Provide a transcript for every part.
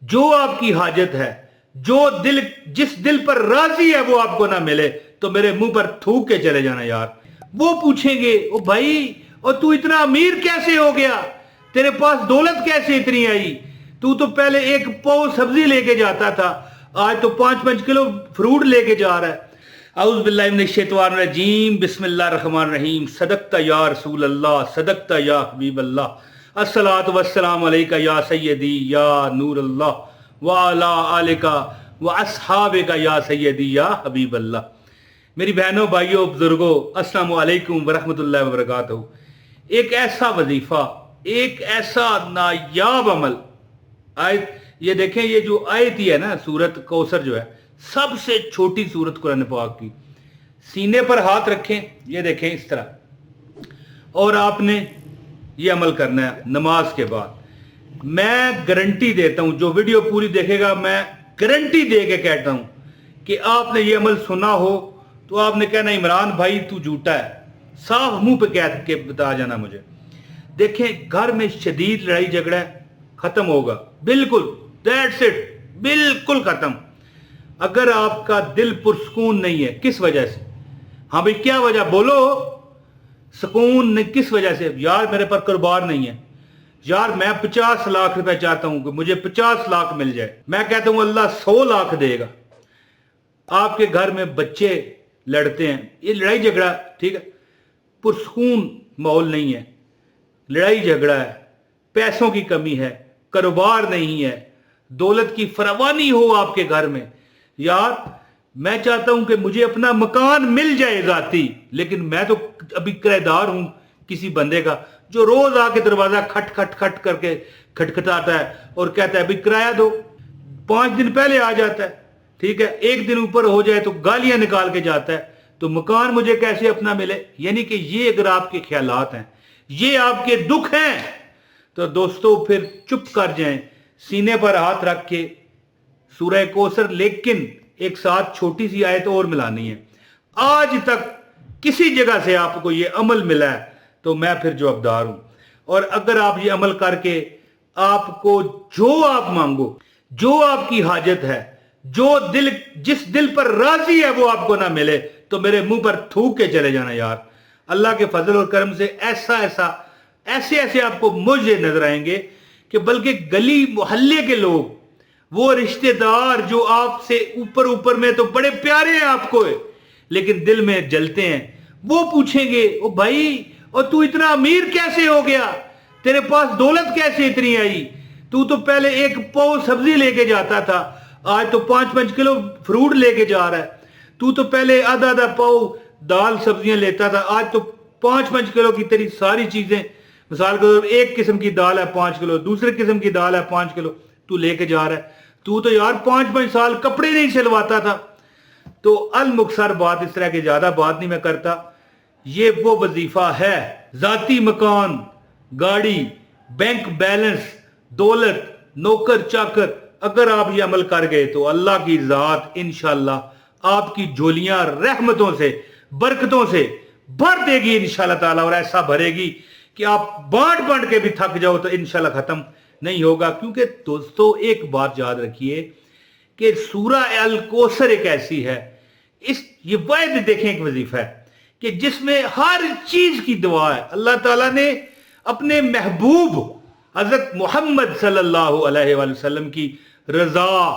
جو آپ کی حاجت ہے، جو دل جس دل پر راضی ہے وہ آپ کو نہ ملے تو میرے منہ پر تھوک کے چلے جانا یار۔ وہ پوچھیں گے او بھائی، اور تو اتنا امیر کیسے ہو گیا، تیرے پاس دولت کیسے اتنی آئی، تو پہلے ایک پاؤ سبزی لے کے جاتا تھا، آج تو 5-5 کلو فروٹ لے کے جا رہا ہے۔ اعوذ باللہ من الشیطان الرجیم، بسم اللہ الرحمن الرحیم، صدقت یا رسول اللہ، صدقت یا حبیب اللہ، الصلاۃ والسلام علیکہ یا سیدی یا نور اللہ وعلی آلک واصحابک یا سیدی یا حبیب اللہ۔ میری بہنوں، بھائیوں، بزرگوں، السلام علیکم ورحمۃ اللہ وبرکاتہ۔ ایک ایسا وظیفہ، ایک ایسا نایاب عمل، آیت یہ دیکھیں، یہ جو آیت ہی ہے نا، سورت کوثر جو ہے سب سے چھوٹی سورت قرآن پاک کی، سینے پر ہاتھ رکھیں، یہ دیکھیں اس طرح، اور آپ نے یہ عمل کرنا ہے نماز کے بعد۔ میں گارنٹی دیتا ہوں، جو ویڈیو پوری دیکھے گا میں گارنٹی دے کے کہتا ہوں کہ آپ نے یہ عمل سنا ہو تو آپ نے کہنا عمران بھائی تو جھوٹا ہے، صاف منہ پہ کہہ کے بتا جانا مجھے۔ دیکھیں، گھر میں شدید لڑائی جھگڑا ختم ہوگا، بالکل، دیٹس اٹ، بالکل ختم۔ اگر آپ کا دل پرسکون نہیں ہے، کس وجہ سے؟ ہاں بھئی کیا وجہ بولو، سکون کس وجہ سے؟ یار میرے پر کاروبار نہیں ہے، یار میں 50 لاکھ روپے چاہتا ہوں کہ مجھے 50 لاکھ مل جائے، میں کہتا ہوں اللہ 100 لاکھ دے گا۔ آپ کے گھر میں بچے لڑتے ہیں، یہ لڑائی جھگڑا، ٹھیک ہے، پرسکون ماحول نہیں ہے، لڑائی جھگڑا ہے، پیسوں کی کمی ہے، کاروبار نہیں ہے، دولت کی فراوانی ہو آپ کے گھر میں۔ یار میں چاہتا ہوں کہ مجھے اپنا مکان مل جائے ذاتی، لیکن میں تو ابھی کرایہ دار ہوں کسی بندے کا، جو روز آ کے دروازہ کھٹ کھٹ کھٹ کر کے کھٹکھٹاتا ہے اور کہتا ہے ابھی کرایہ دو، 5 دن پہلے آ جاتا ہے، ٹھیک ہے، 1 دن اوپر ہو جائے تو گالیاں نکال کے جاتا ہے، تو مکان مجھے کیسے اپنا ملے؟ یعنی کہ یہ اگر آپ کے خیالات ہیں، یہ آپ کے دکھ ہیں، تو دوستو پھر چپ کر جائیں، سینے پر ہاتھ رکھ کے سورہ کوثر، لیکن ایک ساتھ چھوٹی سی آیت اور ملانی ہے۔ آج تک کسی جگہ سے آپ کو یہ عمل ملا ہے تو میں پھر جوابدار ہوں، اور اگر آپ یہ عمل کر کے آپ کو جو آپ مانگو، جو آپ کی حاجت ہے، جو جس دل پر راضی ہے وہ آپ کو نہ ملے تو میرے منہ پر تھوک کے چلے جانا یار۔ اللہ کے فضل اور کرم سے ایسے آپ کو مجھے نظر آئیں گے کہ بلکہ گلی محلے کے لوگ، وہ رشتہ دار جو آپ سے اوپر میں تو بڑے پیارے ہیں آپ کو، لیکن دل میں جلتے ہیں، وہ پوچھیں گے او بھائی، اور تو اتنا امیر کیسے ہو گیا، تیرے پاس دولت کیسے اتنی آئی، تو پہلے ایک پاؤ سبزی لے کے جاتا تھا، آج تو 5-5 کلو فروٹ لے کے جا رہا ہے، تو پہلے آدھا پاؤ دال سبزیاں لیتا تھا، آج تو 5-5 کلو کی تیری ساری چیزیں، مثال کے طور پر ایک قسم کی دال ہے 5 کلو، دوسرے قسم کی دال ہے 5 کلو تو لے کے جا رہا ہے، تو یار 5 سال کپڑے نہیں سلواتا تھا۔ تو المختصر بات، اس طرح کی زیادہ بات نہیں میں کرتا، یہ وہ وظیفہ ہے، ذاتی مکان، گاڑی، بینک بیلنس، دولت، نوکر چاکر، اگر آپ یہ عمل کر گئے تو اللہ کی ذات انشاءاللہ آپ کی جھولیاں رحمتوں سے، برکتوں سے بھر دے گی انشاءاللہ تعالی، اور ایسا بھرے گی کہ آپ بانٹ کے بھی تھک جاؤ تو انشاءاللہ ختم نہیں ہوگا۔ کیونکہ دوستو ایک بات یاد رکھیے کہ سورہ الکوثر ایک ایسی ہے، یہ واحد دیکھیں ایک وظیفہ ہے کہ جس میں ہر چیز کی دعا ہے۔ اللہ تعالیٰ نے اپنے محبوب حضرت محمد صلی اللہ علیہ وآلہ وسلم کی رضا،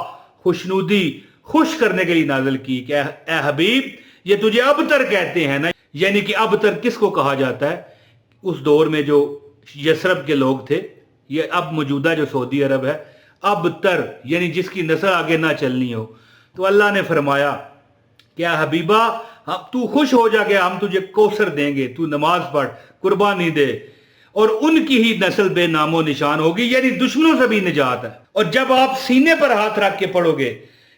خوشنودی خوش کرنے کے لیے نازل کی کہ اے حبیب، یہ تجھے ابتر کہتے ہیں نا، یعنی کہ ابتر کس کو کہا جاتا ہے؟ اس دور میں جو یثرب کے لوگ تھے، یہ اب موجودہ جو سعودی عرب ہے، ابتر یعنی جس کی نسل آگے نہ چلنی ہو۔ تو اللہ نے فرمایا کہ اے حبیبہ، تو خوش ہو جا، کہ ہم تجھے کوثر دیں گے، تو نماز پڑھ، قربانی دے، اور ان کی ہی نسل بے نام و نشان ہوگی، یعنی دشمنوں سے بھی نجات ہے۔ اور جب آپ سینے پر ہاتھ رکھ کے پڑھو گے،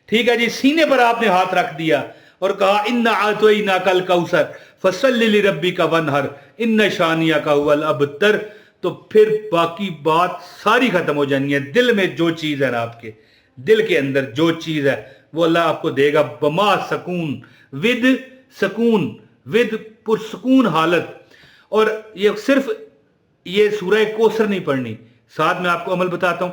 ٹھیک ہے جی، سینے پر آپ نے ہاتھ رکھ دیا اور کہا اِنَّا أَعْطَيْنَاكَ الْكَوْثَرَ فَصَلِّ لِرَبِّكَ وَانْحَرْ إِنَّ شَانِئَكَ هُوَ الْأَبْتَرُ، تو پھر باقی بات ساری ختم ہو جانی ہے۔ دل میں جو چیز ہے نا، آپ کے دل کے اندر جو چیز ہے وہ اللہ آپ کو دے گا، بما سکون، ود پرسکون حالت۔ اور یہ صرف یہ سورہ کوثر نہیں پڑھنی، ساتھ میں آپ کو عمل بتاتا ہوں۔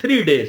3 days